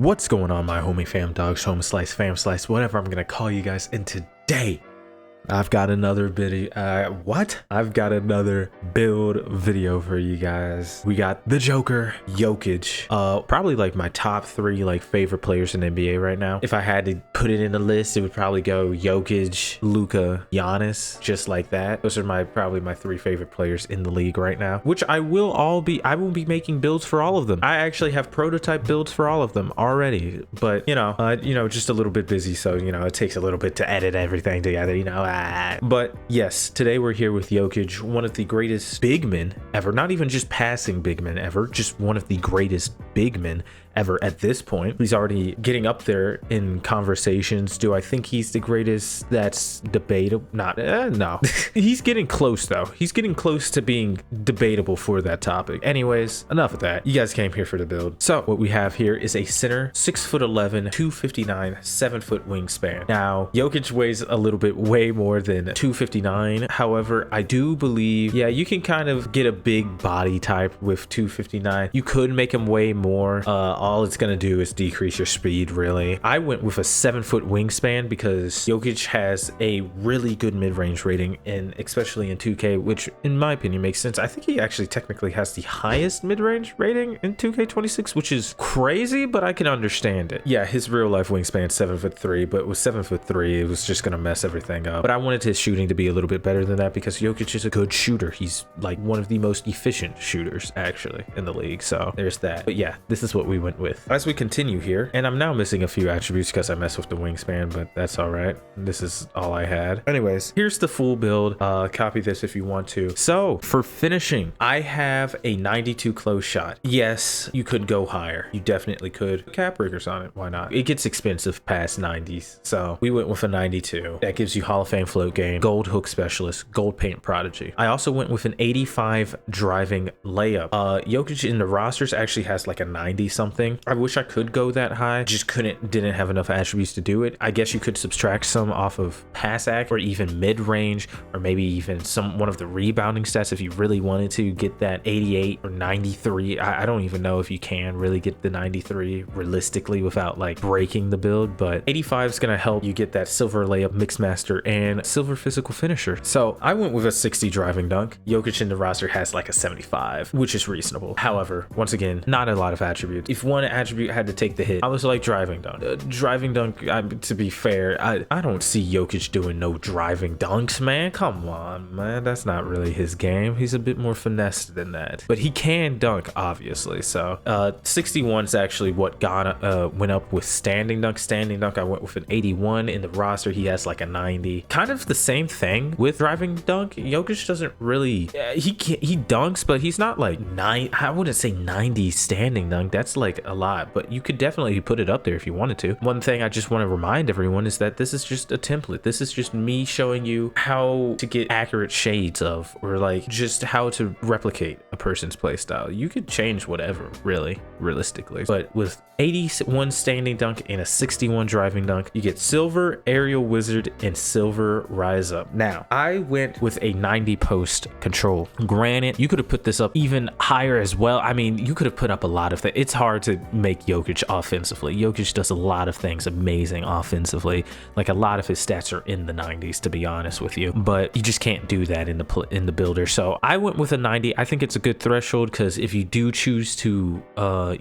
What's going on, my homie fam dogs, home slice, fam slice, whatever I'm gonna call you guys. And today I've got another video. I've got another build video for you guys. We got the Joker, Jokic. Probably like my top three like favorite players in the NBA right now. If I had to put it in a list, it would probably go Jokic, Luka, Giannis, just like that. Those are probably my three favorite players in the league right now. Which I will be making builds for all of them. I actually have prototype builds for all of them already. But you know, just a little bit busy, so it takes a little bit to edit everything together. But yes, today we're here with Jokic, one of the greatest big men ever. Not even just passing big men ever, just one of the greatest big men ever at this point. He's already getting up there in conversations. Do I think he's the greatest? That's debatable. No. He's getting close though. He's getting close to being debatable for that topic. Anyways, enough of that. You guys came here for the build. So what we have here is a center, 6'11", 259, 7-foot wingspan. Now, Jokic weighs a little bit way more than 259. However, I do believe, yeah, you can kind of get a big body type with 259. You could make him weigh more. All it's gonna do is decrease your speed, really. I went with a 7-foot wingspan because Jokic has a really good mid-range rating, and especially in 2K, which in my opinion makes sense. I think he actually technically has the highest mid-range rating in 2K26, which is crazy, but I can understand it. Yeah, his real life wingspan 7'3", but with 7'3", it was just gonna mess everything up. But I wanted his shooting to be a little bit better than that because Jokic is a good shooter. He's like one of the most efficient shooters actually in the league. So there's that. But yeah, this is what we went with. As we continue here, and I'm now missing a few attributes because I messed with the wingspan, but that's all right. This is all I had. Anyways, here's the full build. Copy this if you want to. So for finishing, I have a 92 close shot. Yes, you could go higher. You definitely could. Cap breakers on it. Why not? It gets expensive past 90s. So we went with a 92. That gives you Hall of Fame float game, gold hook specialist, gold paint prodigy. I also went with an 85 driving layup. Jokic in the rosters actually has like a 90 something. I wish I could go that high, just didn't have enough attributes to do it. I guess you could subtract some off of pass act or even mid-range, or maybe even one of the rebounding stats if you really wanted to get that 88 or 93. I don't even know if you can really get the 93 realistically without like breaking the build, but 85 is gonna help you get that silver layup, mixed master, and silver physical finisher. So I went with a 60 driving dunk. Jokic in the roster has like a 75, which is reasonable. However, once again, not a lot of attributes. If one attribute had to take the hit, I was like driving dunk. To be fair, I don't see Jokic doing no driving dunks, man. Come on, man. That's not really his game. He's a bit more finessed than that, but he can dunk, obviously. So 61 is actually what went up with standing dunk. I went with an 81. In the roster, he has like a 90. Kind of the same thing with driving dunk. Jokic doesn't really, he dunks, but he's not like I wouldn't say 90 standing dunk. That's like a lot, but you could definitely put it up there if you wanted to. One thing I just want to remind everyone is that this is just a template. This is just me showing you how to get accurate shades of, or like just how to replicate a person's play style. You could change whatever, really, realistically. But with 81 standing dunk and a 61 driving dunk, you get silver aerial wizard and silver rise up. Now, I went with a 90 post control. Granted, you could have put this up even higher as well. I mean, you could have put up a lot of things. It's hard to make Jokic offensively. Jokic does a lot of things amazing offensively. Like a lot of his stats are in the 90s, to be honest with you, but you just can't do that in the builder. So I went with a 90. I think it's a good threshold because if you do choose to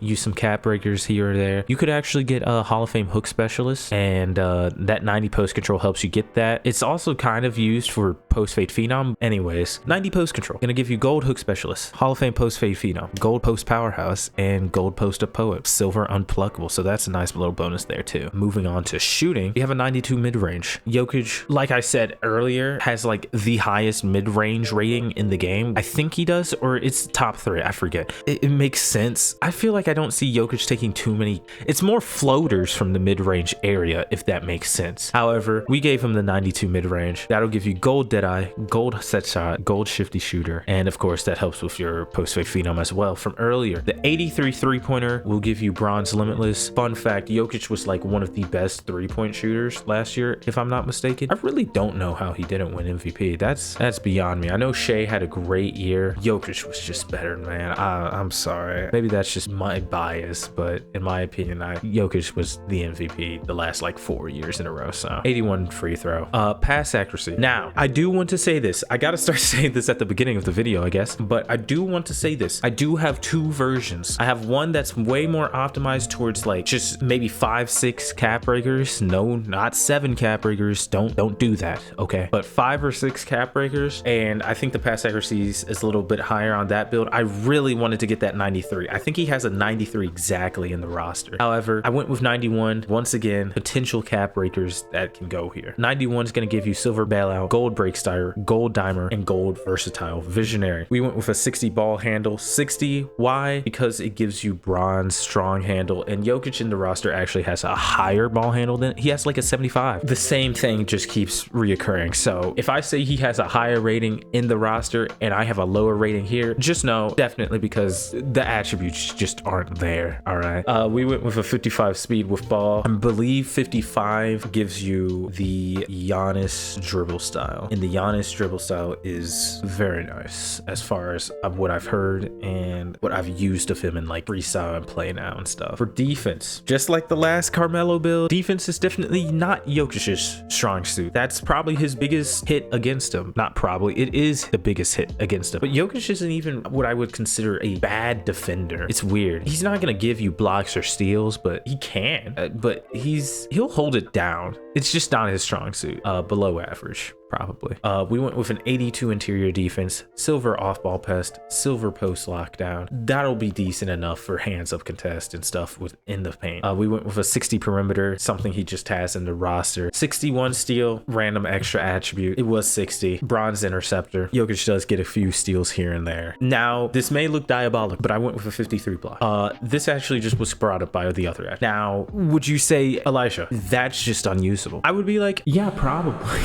use some cap breakers here or there, you could actually get a Hall of Fame hook specialist, and that 90 post control helps you get that. It's also kind of used for post fade phenom. Anyways, 90 post control gonna give you gold hook specialist, Hall of Fame post fade phenom, gold post powerhouse, and gold post up poet, silver unpluckable. So that's a nice little bonus there too. Moving on to shooting, you have a 92 mid-range. Jokic, like I said earlier, has like the highest mid-range rating in the game. I think he does, or it's top 3. I forget. It makes sense. I feel like I don't see Jokic taking too many. It's more floaters from the mid-range area, if that makes sense. However, we gave him the 92 mid-range. That'll give you gold deadeye, gold set shot, gold shifty shooter, and of course that helps with your post fade phenom as well from earlier. The 83 3-pointer will give you bronze limitless. Fun fact, Jokic was like one of the best 3-point shooters last year, if I'm not mistaken. I really don't know how he didn't win MVP. That's beyond me. I know Shea had a great year. Jokic was just better, man. I'm sorry. Maybe that's just my bias, but in my opinion, Jokic was the MVP the last like 4 years in a row. So 81 free throw. Pass accuracy. Now, I do want to say this. I gotta start saying this at the beginning of the video, I guess, but I do want to say this. I do have two versions. I have one that's way more optimized towards like just maybe 5-6 cap breakers. No, not 7 cap breakers. Don't do that, okay? But 5 or 6 cap breakers, and I think the pass accuracy is a little bit higher on that build. I really wanted to get that 93. I think he has a 93 exactly in the roster. However, I went with 91. Once again, potential cap breakers that can go here. 91 is going to give you silver bailout, gold break starter, gold dimer, and gold versatile visionary. We went with a 60 ball handle. 60, why? Because it gives you bronze strong handle, and Jokic in the roster actually has a higher ball handle than he has, like a 75. The same thing just keeps reoccurring. So if I say he has a higher rating in the roster and I have a lower rating here, just know definitely because the attributes just aren't there. All right. We went with a 55 speed with ball. I believe 55 gives you the Giannis dribble style, and the Giannis dribble style is very nice as far as what I've heard and what I've used of him in like freestyle and play now and stuff. For defense, just like the last Carmelo build, defense is definitely not Jokic's strong suit. That's probably his biggest hit against him. Not probably, it is the biggest hit against him. But Jokic isn't even what I would consider a bad defender. It's weird. He's not gonna give you blocks or steals, but he can. But he'll hold it down. It's just not his strong suit. Below average, probably. We went with an 82 interior defense, silver off-ball pest, silver post lockdown. That'll be decent enough for hands-up contest and stuff within the paint. We went with a 60 perimeter, something he just has in the roster. 61 steal, random extra attribute. It was 60. Bronze interceptor. Jokic does get a few steals here and there. Now, this may look diabolic, but I went with a 53 block. This actually just was brought up by the other act. Now, would you say, Elijah, that's just unusable? I would be like, yeah, probably.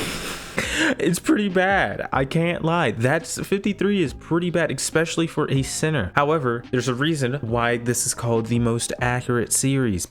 It's pretty bad. I can't lie. That's 53 is pretty bad, especially for a center. However, there's a reason why this is called the most accurate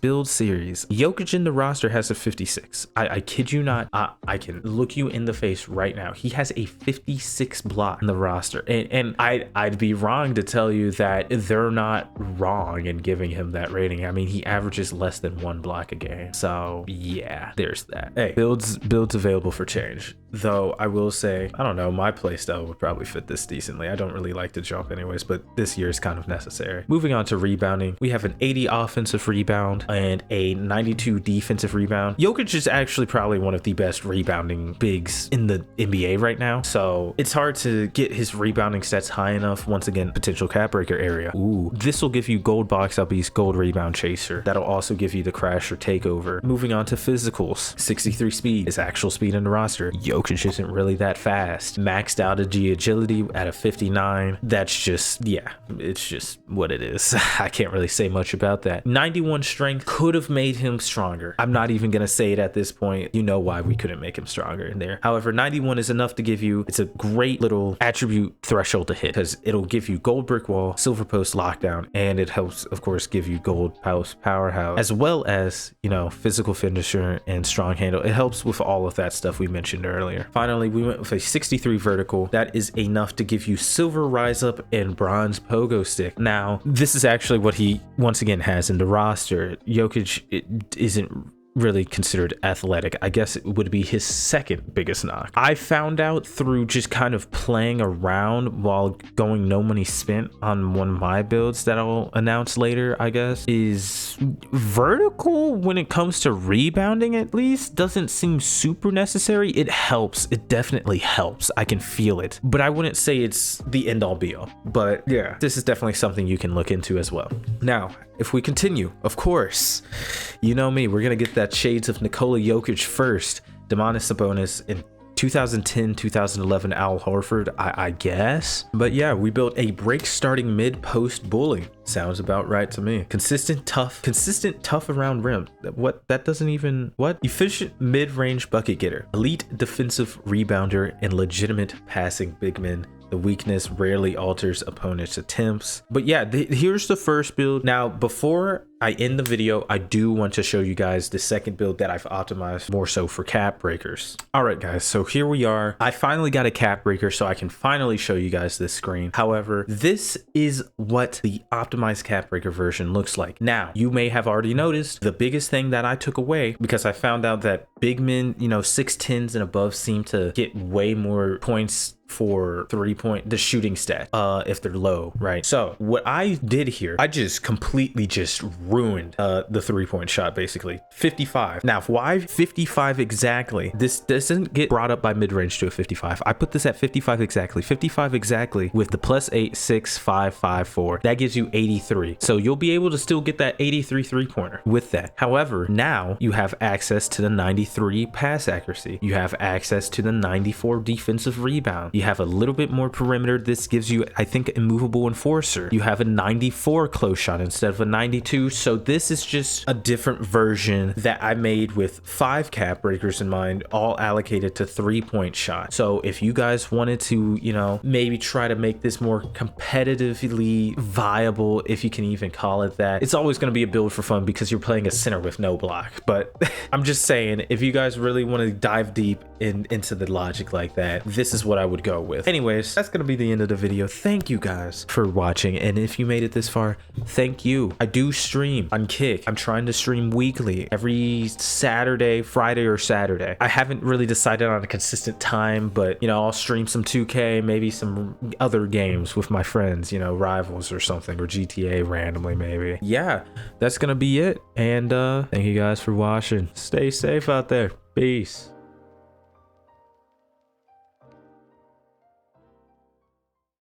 build series. Jokic in the roster has a 56. I kid you not. I can look you in the face right now. He has a 56 block in the roster. And I'd be wrong to tell you that they're not wrong in giving him that rating. I mean, he averages less than 1 block a game. So yeah, there's that. Hey, builds available for change. Though I will say, I don't know, my playstyle would probably fit this decently. I don't really like to jump anyways, but this year is kind of necessary. Moving on to rebounding, we have an 80 offensive rebound and a 92 defensive rebound. Jokic is actually probably one of the best rebounding bigs in the NBA right now. So it's hard to get his rebounding stats high enough. Once again, potential cap breaker area. Ooh, this will give you gold box out beast, gold rebound chaser. That'll also give you the crasher takeover. Moving on to physicals, 63 speed is actual speed in the roster. Jokic isn't really that fast. Maxed out agility at a 59. That's just, yeah, it's just what it is. I can't really say much about that. 91 strength could have made him stronger. I'm not even gonna say it at this point. You know why we couldn't make him stronger in there. However, 91 is enough to give you, it's a great little attribute threshold to hit because it'll give you gold brick wall, silver post lockdown, and it helps, of course, give you gold post powerhouse, as well as, you know, physical finisher and strong handle. It helps with all of that stuff we mentioned earlier. Finally, we went with a 63 vertical. That is enough to give you silver rise up and bronze pogo stick. Now, this is actually what he once again has in the roster. Jokic isn't really considered athletic. I guess it would be his second biggest knock. I found out through just kind of playing around while going no money spent on one of my builds that I'll announce later, I guess, is vertical when it comes to rebounding at least doesn't seem super necessary. It helps. It definitely helps. I can feel it, but I wouldn't say it's the end all be all. But yeah, this is definitely something you can look into as well. Now, if we continue, of course, you know me, we're going to get that shades of Nikola Jokic first. Domantas Sabonis and 2010, 2011 Al Horford, I guess. But yeah, we built a break starting mid post bully. Sounds about right to me. Consistent tough around rim. That doesn't even, what? Efficient mid-range bucket getter. Elite defensive rebounder and legitimate passing big men. The weakness rarely alters opponent's attempts. But yeah, here's the first build. Now, before I end the video, I do want to show you guys the second build that I've optimized more so for cap breakers. All right, guys, so here we are. I finally got a cap breaker, so I can finally show you guys this screen. However, this is what the optimized cap breaker version looks like. Now, you may have already noticed the biggest thing that I took away, because I found out that big men, you know, 6'10s and above seem to get way more points for 3-point, the shooting stat, if they're low, right? So what I did here, I just completely just ruined the 3-point shot, basically. 55. Now, why 55 exactly? This doesn't get brought up by mid-range to a 55. I put this at 55 exactly. 55 exactly with the +8, 6, 5, 5, 4. That gives you 83. So you'll be able to still get that 83 3-pointer with that. However, now you have access to the 93 pass accuracy. You have access to the 94 defensive rebound. You have a little bit more perimeter. This gives you, I think, immovable enforcer. You have a 94 close shot instead of a 92. So this is just a different version that I made with 5 cap breakers in mind, all allocated to 3-point shot. So if you guys wanted to, you know, maybe try to make this more competitively viable, if you can even call it that, it's always going to be a build for fun because you're playing a center with no block. But I'm just saying, if you guys really want to dive deep into the logic like that, this is what I would go with. Anyways, that's gonna be the end of the video. Thank you guys for watching, and if you made it this far, thank you. I do stream on Kick. I'm trying to stream weekly, every Saturday, Friday or Saturday. I haven't really decided on a consistent time, but you know, I'll stream some 2K, maybe some other games with my friends, you know, Rivals or something, or GTA randomly maybe. Yeah, that's gonna be it, and thank you guys for watching. Stay safe out there. Peace.